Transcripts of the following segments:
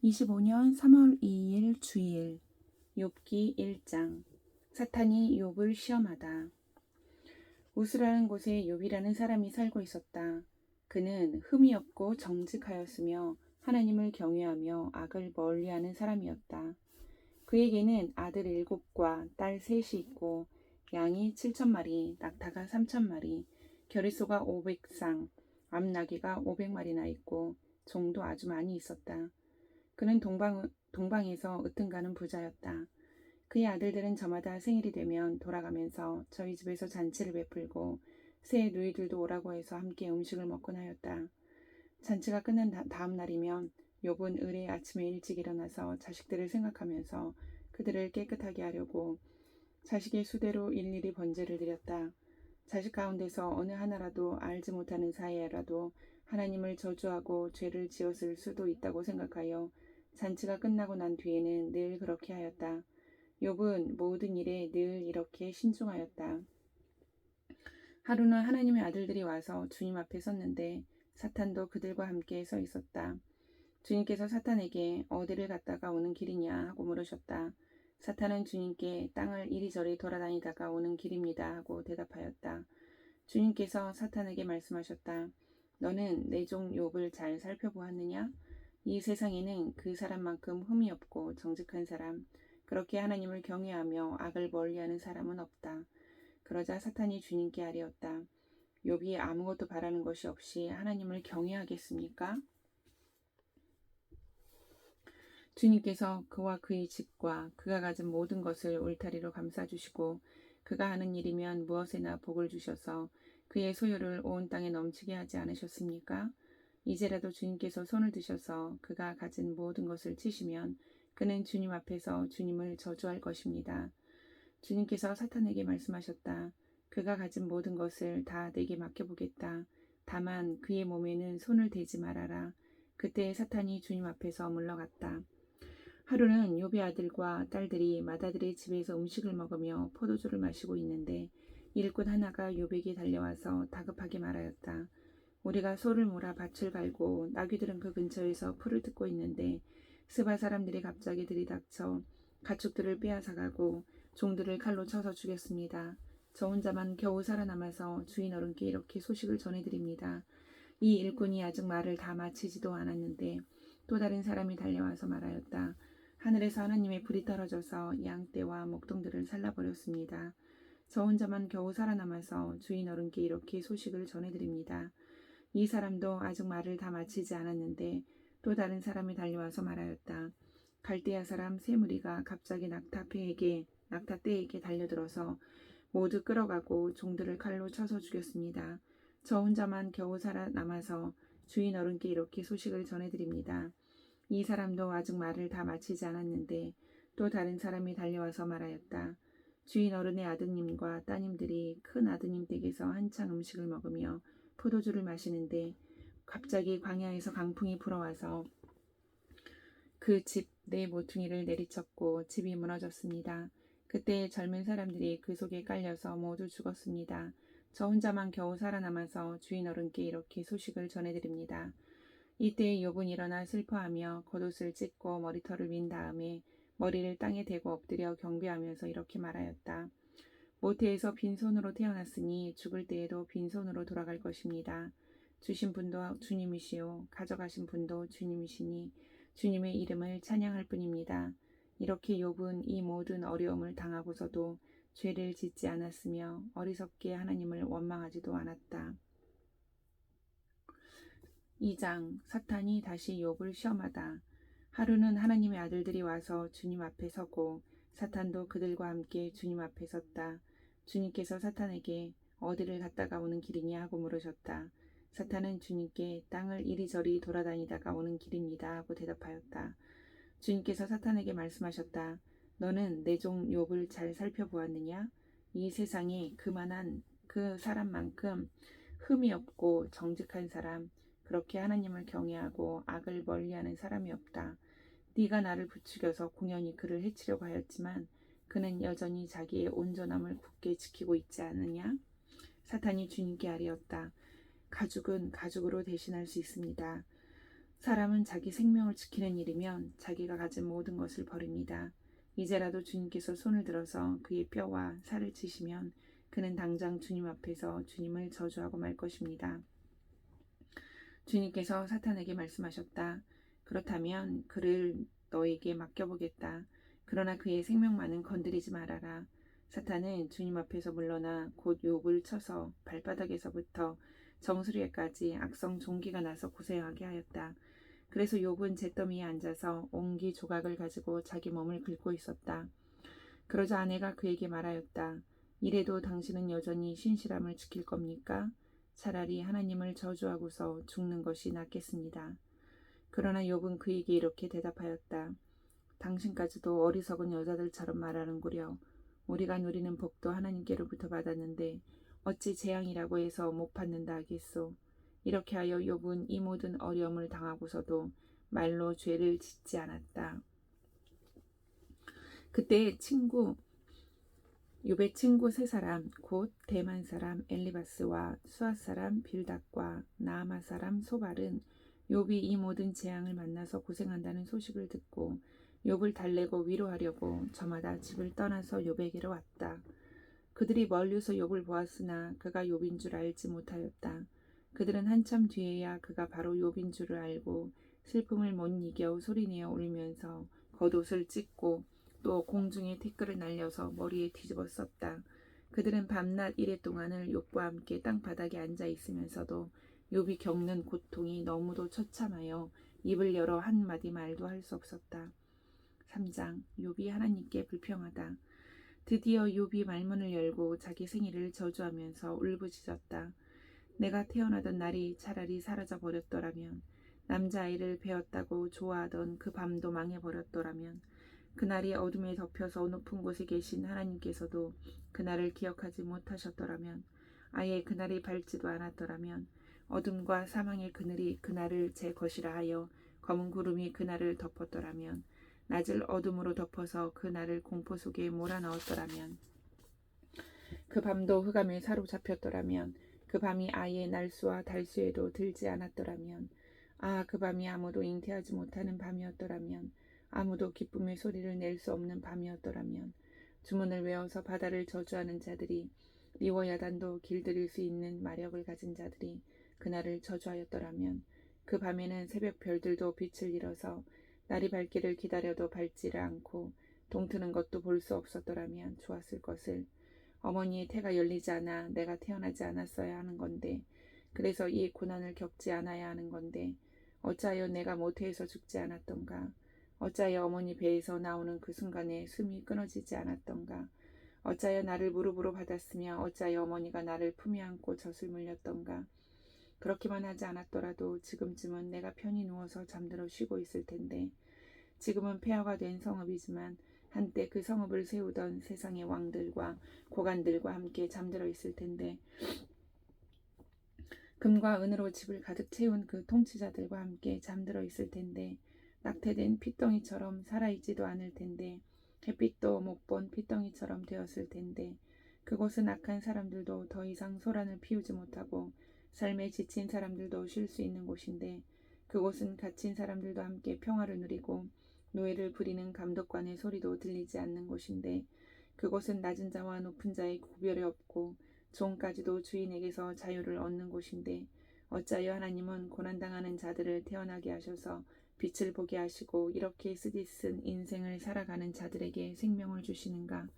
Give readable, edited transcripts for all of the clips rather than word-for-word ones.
25년 3월 2일 주일 욥기 1장. 사탄이 욥을 시험하다. 우스라는 곳에 욥이라는 사람이 살고 있었다. 그는 흠이 없고 정직하였으며 하나님을 경외하며 악을 멀리하는 사람이었다. 그에게는 아들 7과 딸 3이 있고 양이 7,000마리, 낙타가 3,000마리, 겨리소가 500쌍, 암나귀가 500마리나 있고 종도 아주 많이 있었다. 그는 동방에서 으뜸가는 부자였다. 그의 아들들은 저마다 생일이 되면 돌아가면서 저희 집에서 잔치를 베풀고 새 누이들도 오라고 해서 함께 음식을 먹곤 하였다. 잔치가 끝난 다음 날이면 욥은 을에 아침에 일찍 일어나서 자식들을 생각하면서 그들을 깨끗하게 하려고 자식의 수대로 일일이 번제를 드렸다. 자식 가운데서 어느 하나라도 알지 못하는 사이에라도 하나님을 저주하고 죄를 지었을 수도 있다고 생각하여 잔치가 끝나고 난 뒤에는 늘 그렇게 하였다. 욥은 모든 일에 늘 이렇게 신중하였다. 하루는 하나님의 아들들이 와서 주님 앞에 섰는데 사탄도 그들과 함께 서 있었다. 주님께서 사탄에게 어디를 갔다가 오는 길이냐 하고 물으셨다. 사탄은 주님께 땅을 이리저리 돌아다니다가 오는 길입니다 하고 대답하였다. 주님께서 사탄에게 말씀하셨다. 너는 내 종 욥을 잘 살펴보았느냐? 이 세상에는 그 사람만큼 흠이 없고 정직한 사람, 그렇게 하나님을 경외하며 악을 멀리하는 사람은 없다. 그러자 사탄이 주님께 아뢰었다. 욥이 아무것도 바라는 것이 없이 하나님을 경외하겠습니까? 주님께서 그와 그의 집과 그가 가진 모든 것을 울타리로 감싸주시고 그가 하는 일이면 무엇에나 복을 주셔서 그의 소유를 온 땅에 넘치게 하지 않으셨습니까? 이제라도 주님께서 손을 드셔서 그가 가진 모든 것을 치시면 그는 주님 앞에서 주님을 저주할 것입니다. 주님께서 사탄에게 말씀하셨다. 그가 가진 모든 것을 다 내게 맡겨보겠다. 다만 그의 몸에는 손을 대지 말아라. 그때 사탄이 주님 앞에서 물러갔다. 하루는 욥의 아들과 딸들이 맏아들의 집에서 음식을 먹으며 포도주를 마시고 있는데 일꾼 하나가 욥에게 달려와서 다급하게 말하였다. 우리가 소를 몰아 밭을 갈고 나귀들은 그 근처에서 풀을 뜯고 있는데 스바 사람들이 갑자기 들이닥쳐 가축들을 빼앗아가고 종들을 칼로 쳐서 죽였습니다. 저 혼자만 겨우 살아남아서 주인 어른께 이렇게 소식을 전해드립니다. 이 일꾼이 아직 말을 다 마치지도 않았는데 또 다른 사람이 달려와서 말하였다. 하늘에서 하나님의 불이 떨어져서 양떼와 목동들을 살라버렸습니다. 저 혼자만 겨우 살아남아서 주인 어른께 이렇게 소식을 전해드립니다. 이 사람도 아직 말을 다 마치지 않았는데 또 다른 사람이 달려와서 말하였다. 갈대아 사람 세 무리가 갑자기 낙타떼에게 달려들어서 모두 끌어가고 종들을 칼로 쳐서 죽였습니다. 저 혼자만 겨우 살아남아서 주인 어른께 이렇게 소식을 전해드립니다. 이 사람도 아직 말을 다 마치지 않았는데 또 다른 사람이 달려와서 말하였다. 주인 어른의 아드님과 따님들이 큰 아드님 댁에서 한창 음식을 먹으며 포도주를 마시는데 갑자기 광야에서 강풍이 불어와서 그 집 네 모퉁이를 내리쳤고 집이 무너졌습니다. 그때 젊은 사람들이 그 속에 깔려서 모두 죽었습니다. 저 혼자만 겨우 살아남아서 주인 어른께 이렇게 소식을 전해드립니다. 이때 욥은 일어나 슬퍼하며 겉옷을 찢고 머리털을 민 다음에 머리를 땅에 대고 엎드려 경배하면서 이렇게 말하였다. 모태에서 빈손으로 태어났으니 죽을 때에도 빈손으로 돌아갈 것입니다. 주신 분도 주님이시요 가져가신 분도 주님이시니 주님의 이름을 찬양할 뿐입니다. 이렇게 욥은 이 모든 어려움을 당하고서도 죄를 짓지 않았으며 어리석게 하나님을 원망하지도 않았다. 2장. 사탄이 다시 욥을 시험하다. 하루는 하나님의 아들들이 와서 주님 앞에 서고 사탄도 그들과 함께 주님 앞에 섰다. 주님께서 사탄에게 어디를 갔다가 오는 길이냐 하고 물으셨다. 사탄은 주님께 땅을 이리저리 돌아다니다가 오는 길입니다 하고 대답하였다. 주님께서 사탄에게 말씀하셨다. 너는 내 종 욥을 잘 살펴보았느냐? 이 세상에 그만한 그 사람만큼 흠이 없고 정직한 사람, 그렇게 하나님을 경외하고 악을 멀리하는 사람이 없다. 네가 나를 부추겨서 공연히 그를 해치려고 하였지만 그는 여전히 자기의 온전함을 굳게 지키고 있지 않느냐? 사탄이 주님께 아뢰었다. 가죽은 가죽으로 대신할 수 있습니다. 사람은 자기 생명을 지키는 일이면 자기가 가진 모든 것을 버립니다. 이제라도 주님께서 손을 들어서 그의 뼈와 살을 치시면 그는 당장 주님 앞에서 주님을 저주하고 말 것입니다. 주님께서 사탄에게 말씀하셨다. 그렇다면 그를 너에게 맡겨보겠다. 그러나 그의 생명만은 건드리지 말아라. 사탄은 주님 앞에서 물러나 곧 욥을 쳐서 발바닥에서부터 정수리에까지 악성 종기가 나서 고생하게 하였다. 그래서 욥은 잿더미에 앉아서 옹기 조각을 가지고 자기 몸을 긁고 있었다. 그러자 아내가 그에게 말하였다. 이래도 당신은 여전히 신실함을 지킬 겁니까? 차라리 하나님을 저주하고서 죽는 것이 낫겠습니다. 그러나 욥은 그에게 이렇게 대답하였다. 당신까지도 어리석은 여자들처럼 말하는구려. 우리가 누리는 복도 하나님께로부터 받았는데 어찌 재앙이라고 해서 못 받는다 하겠소. 이렇게 하여 욥은 이 모든 어려움을 당하고서도 말로 죄를 짓지 않았다. 그때 욥의 친구 세 사람 곧 대만 사람 엘리바스와 수앗 사람 빌닷과 나아마 사람 소발은 욥이 이 모든 재앙을 만나서 고생한다는 소식을 듣고 욥을 달래고 위로하려고 저마다 집을 떠나서 욥에게로 왔다. 그들이 멀리서 욥을 보았으나 그가 욥인 줄 알지 못하였다. 그들은 한참 뒤에야 그가 바로 욥인 줄을 알고 슬픔을 못 이겨 소리내어 울면서 겉옷을 찢고 또 공중에 티끌을 날려서 머리에 뒤집어 썼다. 그들은 밤낮 이래 동안을 욥과 함께 땅바닥에 앉아 있으면서도 욥이 겪는 고통이 너무도 처참하여 입을 열어 한마디 말도 할 수 없었다. 3장 욥이 하나님께 불평하다. 드디어 욥이 말문을 열고 자기 생일을 저주하면서 울부짖었다. 내가 태어나던 날이 차라리 사라져 버렸더라면, 남자아이를 배었다고 좋아하던 그 밤도 망해버렸더라면, 그날이 어둠에 덮여서 높은 곳에 계신 하나님께서도 그날을 기억하지 못하셨더라면, 아예 그날이 밝지도 않았더라면, 어둠과 사망의 그늘이 그날을 제 것이라 하여 검은 구름이 그날을 덮었더라면, 낮을 어둠으로 덮어서 그날을 공포 속에 몰아넣었더라면, 그 밤도 흑암에 사로잡혔더라면, 그 밤이 아예 날수와 달수에도 들지 않았더라면, 그 밤이 아무도 잉태하지 못하는 밤이었더라면, 아무도 기쁨의 소리를 낼 수 없는 밤이었더라면, 주문을 외워서 바다를 저주하는 자들이, 리워야단도 길들일 수 있는 마력을 가진 자들이 그날을 저주하였더라면, 그 밤에는 새벽 별들도 빛을 잃어서 날이 밝기를 기다려도 밝지를 않고 동트는 것도 볼 수 없었더라면 좋았을 것을. 어머니의 태가 열리지 않아 내가 태어나지 않았어야 하는 건데, 그래서 이 고난을 겪지 않아야 하는 건데, 어찌하여 내가 모태에서 죽지 않았던가? 어찌하여 어머니 배에서 나오는 그 순간에 숨이 끊어지지 않았던가? 어찌하여 나를 무릎으로 받았으며 어찌하여 어머니가 나를 품에 안고 젖을 물렸던가? 그렇게만 하지 않았더라도 지금쯤은 내가 편히 누워서 잠들어 쉬고 있을 텐데, 지금은 폐허가 된 성읍이지만 한때 그 성읍을 세우던 세상의 왕들과 고관들과 함께 잠들어 있을 텐데, 금과 은으로 집을 가득 채운 그 통치자들과 함께 잠들어 있을 텐데, 낙태된 핏덩이처럼 살아있지도 않을 텐데, 햇빛도 못 본 핏덩이처럼 되었을 텐데, 그곳은 악한 사람들도 더 이상 소란을 피우지 못하고 삶에 지친 사람들도 쉴 수 있는 곳인데, 그곳은 갇힌 사람들도 함께 평화를 누리고 노예를 부리는 감독관의 소리도 들리지 않는 곳인데, 그곳은 낮은 자와 높은 자의 구별이 없고 종까지도 주인에게서 자유를 얻는 곳인데, 어찌하여 하나님은 고난당하는 자들을 태어나게 하셔서 빛을 보게 하시고 이렇게 쓰디쓴 인생을 살아가는 자들에게 생명을 주시는가?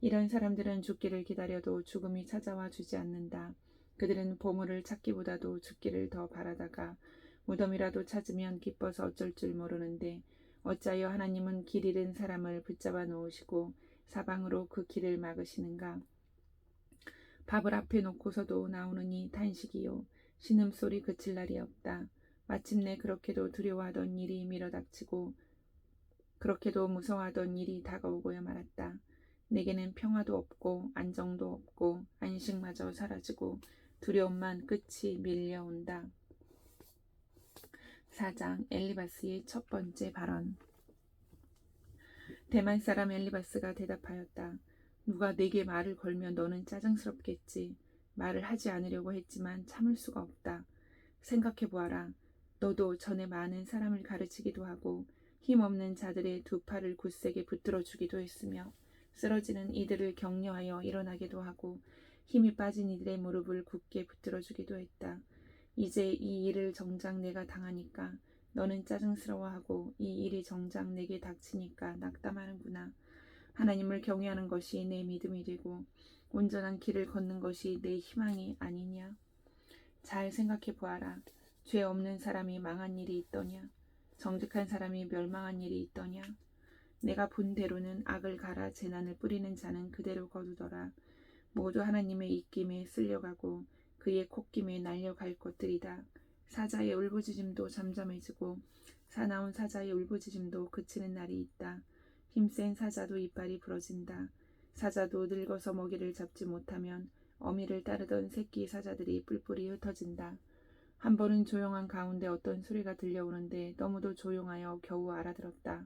이런 사람들은 죽기를 기다려도 죽음이 찾아와 주지 않는다. 그들은 보물을 찾기보다도 죽기를 더 바라다가 무덤이라도 찾으면 기뻐서 어쩔 줄 모르는데, 어찌하여 하나님은 길 잃은 사람을 붙잡아 놓으시고 사방으로 그 길을 막으시는가? 밥을 앞에 놓고서도 나오느니 탄식이요, 신음소리 그칠 날이 없다. 마침내 그렇게도 두려워하던 일이 밀어닥치고 그렇게도 무서워하던 일이 다가오고야 말았다. 내게는 평화도 없고 안정도 없고 안식마저 사라지고 두려움만 끝이 밀려온다. 4장 엘리바스의 첫 번째 발언. 대만 사람 엘리바스가 대답하였다. 누가 내게 말을 걸면 너는 짜증스럽겠지. 말을 하지 않으려고 했지만 참을 수가 없다. 생각해보아라. 너도 전에 많은 사람을 가르치기도 하고 힘없는 자들의 두 팔을 굳세게 붙들어 주기도 했으며 쓰러지는 이들을 격려하여 일어나기도 하고 힘이 빠진 이들의 무릎을 굳게 붙들어 주기도 했다. 이제 이 일을 정작 내가 당하니까 너는 짜증스러워하고 이 일이 정작 내게 닥치니까 낙담하는구나. 하나님을 경외하는 것이 내 믿음이 되고 온전한 길을 걷는 것이 내 희망이 아니냐. 잘 생각해 보아라. 죄 없는 사람이 망한 일이 있더냐? 정직한 사람이 멸망한 일이 있더냐? 내가 본 대로는 악을 갈아 재난을 뿌리는 자는 그대로 거두더라. 모두 하나님의 입김에 쓸려가고 그의 콧김에 날려갈 것들이다. 사자의 울부짖음도 잠잠해지고 사나운 사자의 울부짖음도 그치는 날이 있다. 힘센 사자도 이빨이 부러진다. 사자도 늙어서 먹이를 잡지 못하면 어미를 따르던 새끼 사자들이 뿔뿔이 흩어진다. 한 번은 조용한 가운데 어떤 소리가 들려오는데 너무도 조용하여 겨우 알아들었다.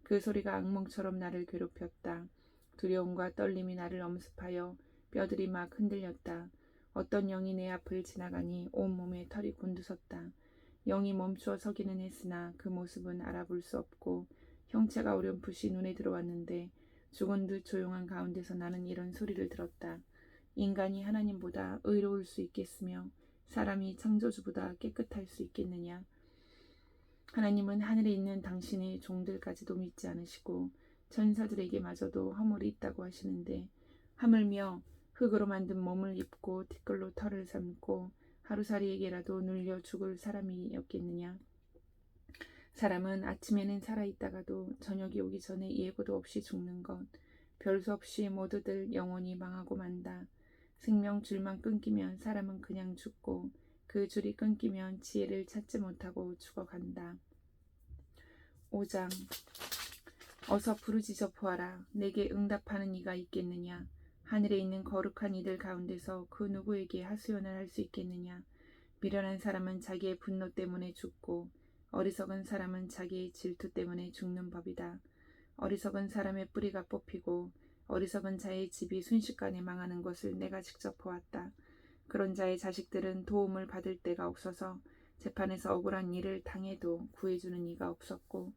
그 소리가 악몽처럼 나를 괴롭혔다. 두려움과 떨림이 나를 엄습하여 뼈들이 막 흔들렸다. 어떤 영이 내 앞을 지나가니 온몸에 털이 곤두섰다. 영이 멈추어 서기는 했으나 그 모습은 알아볼 수 없고 형체가 어렴풋이 눈에 들어왔는데 죽은 듯 조용한 가운데서 나는 이런 소리를 들었다. 인간이 하나님보다 의로울 수 있겠으며 사람이 창조주보다 깨끗할 수 있겠느냐. 하나님은 하늘에 있는 당신의 종들까지도 믿지 않으시고 천사들에게마저도 허물이 있다고 하시는데 하물며 흙으로 만든 몸을 입고 티끌로 털을 삼고 하루살이에게라도 눌려 죽을 사람이었겠느냐. 사람은 아침에는 살아있다가도 저녁이 오기 전에 예고도 없이 죽는 것. 별수 없이 모두들 영원히 망하고 만다. 생명 줄만 끊기면 사람은 그냥 죽고 그 줄이 끊기면 지혜를 찾지 못하고 죽어간다. 5장. 어서 부르짖어 보아라. 내게 응답하는 이가 있겠느냐. 하늘에 있는 거룩한 이들 가운데서 그 누구에게 하소연을 할 수 있겠느냐. 미련한 사람은 자기의 분노 때문에 죽고 어리석은 사람은 자기의 질투 때문에 죽는 법이다. 어리석은 사람의 뿌리가 뽑히고 어리석은 자의 집이 순식간에 망하는 것을 내가 직접 보았다. 그런 자의 자식들은 도움을 받을 데가 없어서 재판에서 억울한 일을 당해도 구해주는 이가 없었고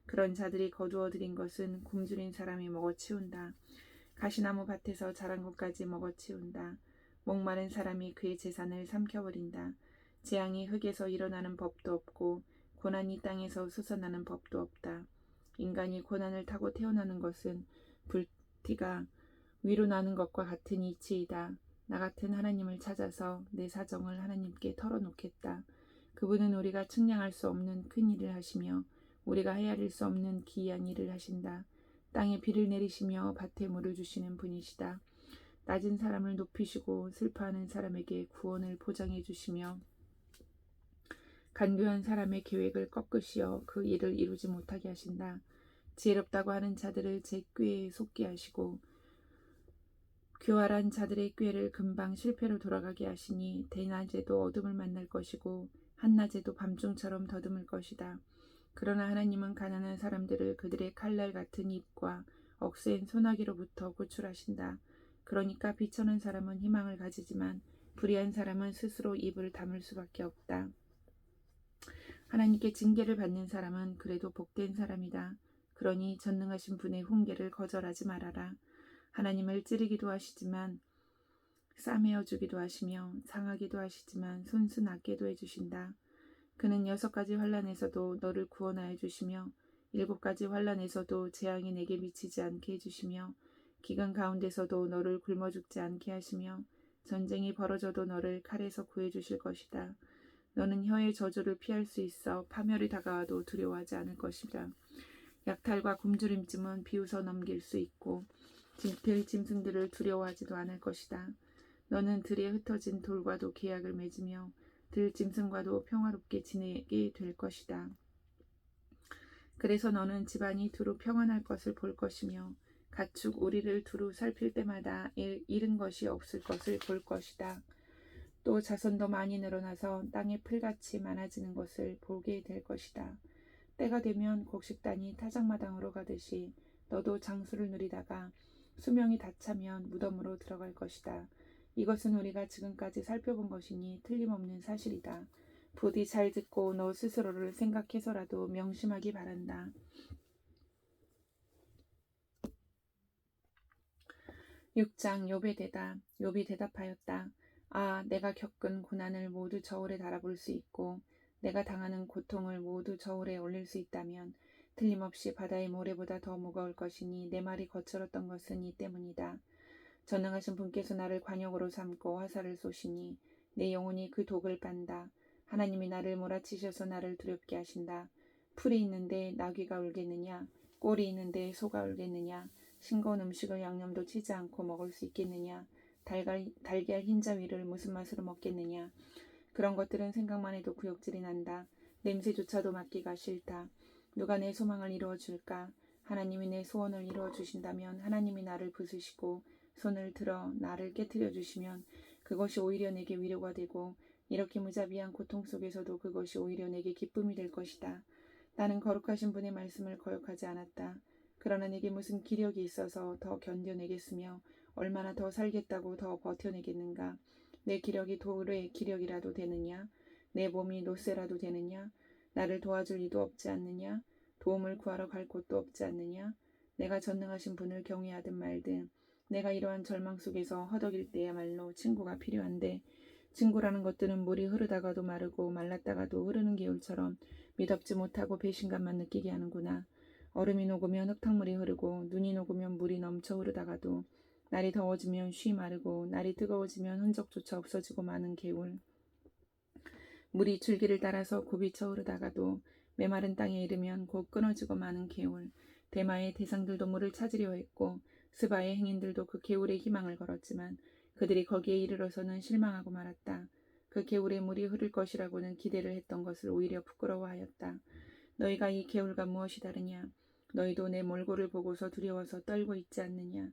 그런 자들이 거두어 들인 것은 굶주린 사람이 먹어치운다. 가시나무 밭에서 자란 것까지 먹어치운다. 목마른 사람이 그의 재산을 삼켜버린다. 재앙이 흙에서 일어나는 법도 없고 고난이 땅에서 솟아나는 법도 없다. 인간이 고난을 타고 태어나는 것은 불티가 위로 나는 것과 같은 이치이다. 나 같은 하나님을 찾아서 내 사정을 하나님께 털어놓겠다. 그분은 우리가 측량할 수 없는 큰 일을 하시며 우리가 헤아릴 수 없는 기이한 일을 하신다. 땅에 비를 내리시며 밭에 물을 주시는 분이시다. 낮은 사람을 높이시고 슬퍼하는 사람에게 구원을 보장해 주시며 간교한 사람의 계획을 꺾으시어 그 일을 이루지 못하게 하신다. 지혜롭다고 하는 자들을 제 꾀에 속게 하시고 교활한 자들의 꾀를 금방 실패로 돌아가게 하시니 대낮에도 어둠을 만날 것이고 한낮에도 밤중처럼 더듬을 것이다. 그러나 하나님은 가난한 사람들을 그들의 칼날 같은 입과 억센 소나기로부터 구출하신다. 그러니까 비천한 사람은 희망을 가지지만 불의한 사람은 스스로 입을 다물 수밖에 없다. 하나님께 징계를 받는 사람은 그래도 복된 사람이다. 그러니 전능하신 분의 훈계를 거절하지 말아라. 하나님을 찌르기도 하시지만 싸매어 주기도 하시며 상하기도 하시지만 손수낫게도 해주신다. 그는 6가지 환난에서도 너를 구원하여 주시며 7가지 환난에서도 재앙이 내게 미치지 않게 해주시며 기근 가운데서도 너를 굶어 죽지 않게 하시며 전쟁이 벌어져도 너를 칼에서 구해 주실 것이다. 너는 혀의 저주를 피할 수 있어 파멸이 다가와도 두려워하지 않을 것이다. 약탈과 굶주림쯤은 비웃어 넘길 수 있고 들 짐승들을 두려워하지도 않을 것이다. 너는 들에 흩어진 돌과도 계약을 맺으며 들 짐승과도 평화롭게 지내게 될 것이다. 그래서 너는 집안이 두루 평안할 것을 볼 것이며 가축 우리를 두루 살필 때마다 잃은 것이 없을 것을 볼 것이다. 또 자손도 많이 늘어나서 땅에 풀같이 많아지는 것을 보게 될 것이다. 때가 되면 곡식단이 타작마당으로 가듯이 너도 장수를 누리다가 수명이 다 차면 무덤으로 들어갈 것이다. 이것은 우리가 지금까지 살펴본 것이니 틀림없는 사실이다. 부디 잘 듣고 너 스스로를 생각해서라도 명심하기 바란다. 6장 욥의 대답. 욥이 대답하였다. 아, 내가 겪은 고난을 모두 저울에 달아볼 수 있고 내가 당하는 고통을 모두 저울에 올릴 수 있다면 틀림없이 바다의 모래보다 더 무거울 것이니 내 말이 거칠었던 것은 이 때문이다. 전능하신 분께서 나를 관역으로 삼고 화살을 쏘시니 내 영혼이 그 독을 빤다. 하나님이 나를 몰아치셔서 나를 두렵게 하신다. 풀이 있는데 나귀가 울겠느냐? 꼴이 있는데 소가 울겠느냐? 싱거운 음식을 양념도 치지 않고 먹을 수 있겠느냐? 달걀 흰자위를 무슨 맛으로 먹겠느냐? 그런 것들은 생각만 해도 구역질이 난다. 냄새조차도 맡기가 싫다. 누가 내 소망을 이루어줄까? 하나님이 내 소원을 이루어주신다면 하나님이 나를 부수시고 손을 들어 나를 깨트려 주시면 그것이 오히려 내게 위로가 되고 이렇게 무자비한 고통 속에서도 그것이 오히려 내게 기쁨이 될 것이다. 나는 거룩하신 분의 말씀을 거역하지 않았다. 그러나 내게 무슨 기력이 있어서 더 견뎌내겠으며 얼마나 더 살겠다고 더 버텨내겠는가. 내 기력이 돌의 기력이라도 되느냐? 내 몸이 노쇠라도 되느냐? 나를 도와줄 이도 없지 않느냐? 도움을 구하러 갈 곳도 없지 않느냐? 내가 전능하신 분을 경외하든 말든 내가 이러한 절망 속에서 허덕일 때야말로 친구가 필요한데 친구라는 것들은 물이 흐르다가도 마르고 말랐다가도 흐르는 개울처럼 미덥지 못하고 배신감만 느끼게 하는구나. 얼음이 녹으면 흙탕물이 흐르고 눈이 녹으면 물이 넘쳐 흐르다가도 날이 더워지면 쉬 마르고 날이 뜨거워지면 흔적조차 없어지고 마는 개울. 물이 줄기를 따라서 굽이쳐 흐르다가도 메마른 땅에 이르면 곧 끊어지고 마는 개울. 대마의 대상들도 물을 찾으려 했고 스바의 행인들도 그 개울에 희망을 걸었지만 그들이 거기에 이르러서는 실망하고 말았다. 그 개울에 물이 흐를 것이라고는 기대를 했던 것을 오히려 부끄러워하였다. 너희가 이 개울과 무엇이 다르냐? 너희도 내 몰골을 보고서 두려워서 떨고 있지 않느냐?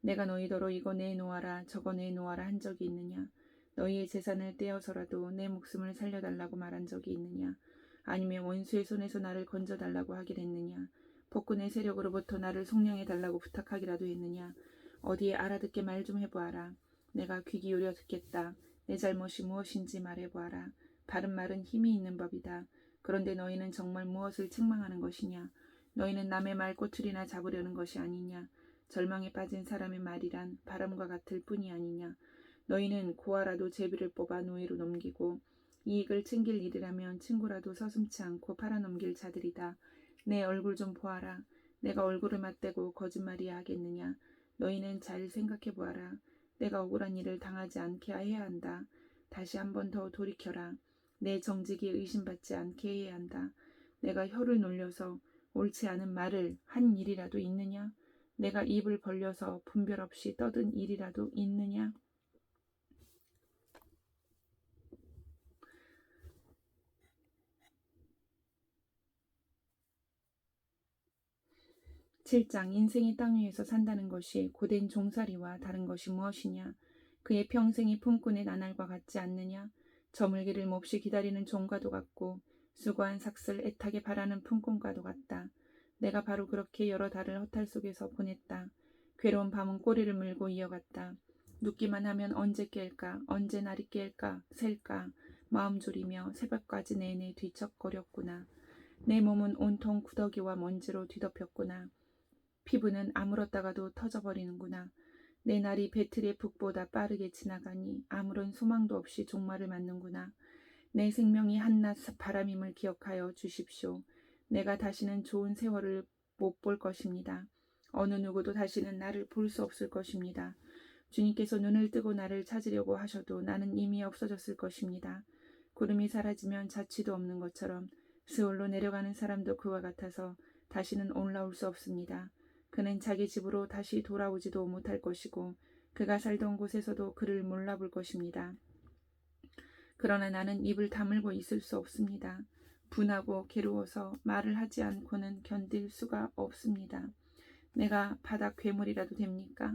내가 너희더러 이거 내놓아라 저거 내놓아라 한 적이 있느냐? 너희의 재산을 떼어서라도 내 목숨을 살려달라고 말한 적이 있느냐? 아니면 원수의 손에서 나를 건져달라고 하긴 했느냐? 폭군의 세력으로부터 나를 속량해달라고 부탁하기라도 했느냐? 어디에 알아듣게 말 좀 해보아라. 내가 귀 기울여 듣겠다. 내 잘못이 무엇인지 말해보아라. 바른 말은 힘이 있는 법이다. 그런데 너희는 정말 무엇을 책망하는 것이냐? 너희는 남의 말 꼬투리나 잡으려는 것이 아니냐? 절망에 빠진 사람의 말이란 바람과 같을 뿐이 아니냐? 너희는 고아라도 제비를 뽑아 노예로 넘기고 이익을 챙길 일이라면 친구라도 서슴지 않고 팔아넘길 자들이다. 내 얼굴 좀 보아라. 내가 얼굴을 맞대고 거짓말이야 하겠느냐? 너희는 잘 생각해 보아라. 내가 억울한 일을 당하지 않게 해야 한다. 다시 한 번 더 돌이켜라. 내 정직이 의심받지 않게 해야 한다. 내가 혀를 놀려서 옳지 않은 말을 한 일이라도 있느냐? 내가 입을 벌려서 분별 없이 떠든 일이라도 있느냐? 7장 인생이 땅 위에서 산다는 것이 고된 종살이와 다른 것이 무엇이냐? 그의 평생이 품꾼의 나날과 같지 않느냐? 저물기를 몹시 기다리는 종과도 같고 수고한 삭슬 애타게 바라는 품꾼과도 같다. 내가 바로 그렇게 여러 달을 허탈 속에서 보냈다. 괴로운 밤은 꼬리를 물고 이어갔다. 눕기만 하면 언제 깰까? 언제 날이 깰까? 셀까? 마음 졸이며 새벽까지 내내 뒤척거렸구나. 내 몸은 온통 구더기와 먼지로 뒤덮였구나. 피부는 아물었다가도 터져버리는구나. 내 날이 배틀의 북보다 빠르게 지나가니 아무런 소망도 없이 종말을 맞는구나. 내 생명이 한낱 바람임을 기억하여 주십시오. 내가 다시는 좋은 세월을 못 볼 것입니다. 어느 누구도 다시는 나를 볼 수 없을 것입니다. 주님께서 눈을 뜨고 나를 찾으려고 하셔도 나는 이미 없어졌을 것입니다. 구름이 사라지면 자취도 없는 것처럼 스올로 내려가는 사람도 그와 같아서 다시는 올라올 수 없습니다. 그는 자기 집으로 다시 돌아오지도 못할 것이고 그가 살던 곳에서도 그를 몰라볼 것입니다. 그러나 나는 입을 다물고 있을 수 없습니다. 분하고 괴로워서 말을 하지 않고는 견딜 수가 없습니다. 내가 바다 괴물이라도 됩니까?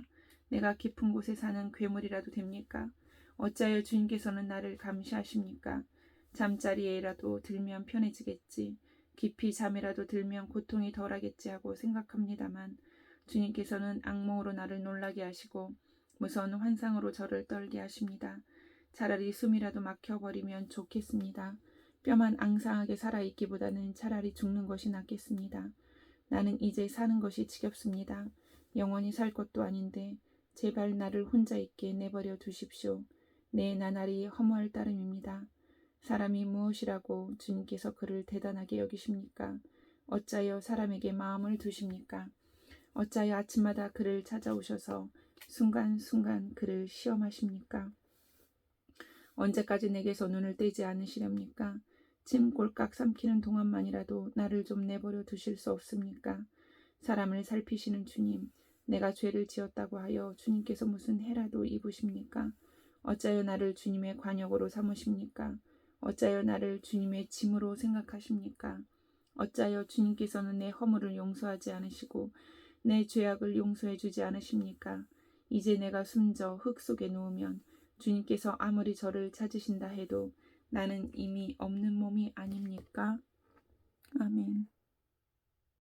내가 깊은 곳에 사는 괴물이라도 됩니까? 어찌하여 주님께서는 나를 감시하십니까? 잠자리에라도 들면 편해지겠지. 깊이 잠이라도 들면 고통이 덜하겠지 하고 생각합니다만 주님께서는 악몽으로 나를 놀라게 하시고 무서운 환상으로 저를 떨게 하십니다. 차라리 숨이라도 막혀버리면 좋겠습니다. 뼈만 앙상하게 살아있기보다는 차라리 죽는 것이 낫겠습니다. 나는 이제 사는 것이 지겹습니다. 영원히 살 것도 아닌데 제발 나를 혼자 있게 내버려 두십시오. 내 나날이 허무할 따름입니다. 사람이 무엇이라고 주님께서 그를 대단하게 여기십니까? 어찌하여 사람에게 마음을 두십니까? 어찌하여 아침마다 그를 찾아오셔서 순간순간 그를 시험하십니까? 언제까지 내게서 눈을 떼지 않으시렵니까? 침 꼴깍 삼키는 동안만이라도 나를 좀 내버려 두실 수 없습니까? 사람을 살피시는 주님, 내가 죄를 지었다고 하여 주님께서 무슨 해라도 입으십니까? 어찌하여 나를 주님의 관역으로 삼으십니까? 어찌하여 나를 주님의 짐으로 생각하십니까? 어찌하여 주님께서는 내 허물을 용서하지 않으시고 내 죄악을 용서해 주지 않으십니까? 이제 내가 숨져 흙 속에 누우면 주님께서 아무리 저를 찾으신다 해도 나는 이미 없는 몸이 아닙니까? 아멘.